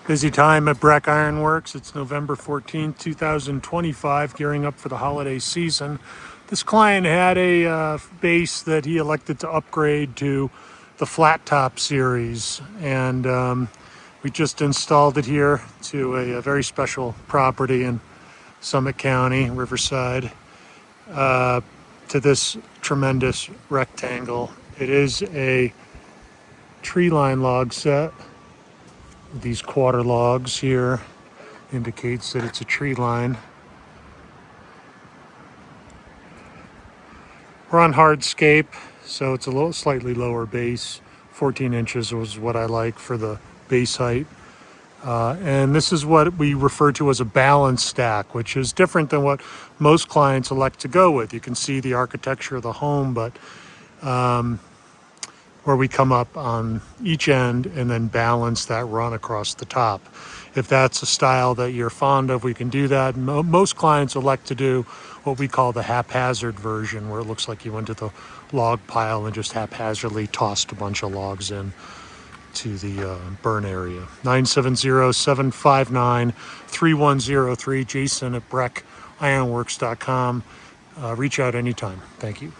Busy time at Breck Ironworks. It's November 14th, 2025, gearing up for the holiday season. This client had a base that he elected to upgrade to the Flattop Series, and we just installed it here to a very special property in Summit County, Riverside, to this tremendous rectangle. It is a Treeline log set. These quarter logs here indicates that it's a Treeline. We're on hardscape, so it's a slightly lower base. 14 inches was what I like for the base height. And this is what we refer to as a balance stack, which is different than what most clients elect to go with. You can see the architecture of the home, but where we come up on each end and then balance that run across the top. If that's a style that you're fond of, we can do that. Most clients elect to do what we call the haphazard version, where it looks like you went to the log pile and just haphazardly tossed a bunch of logs in to the burn area. 970-759-3103, Jason at breckironworks.com. Reach out anytime. Thank you.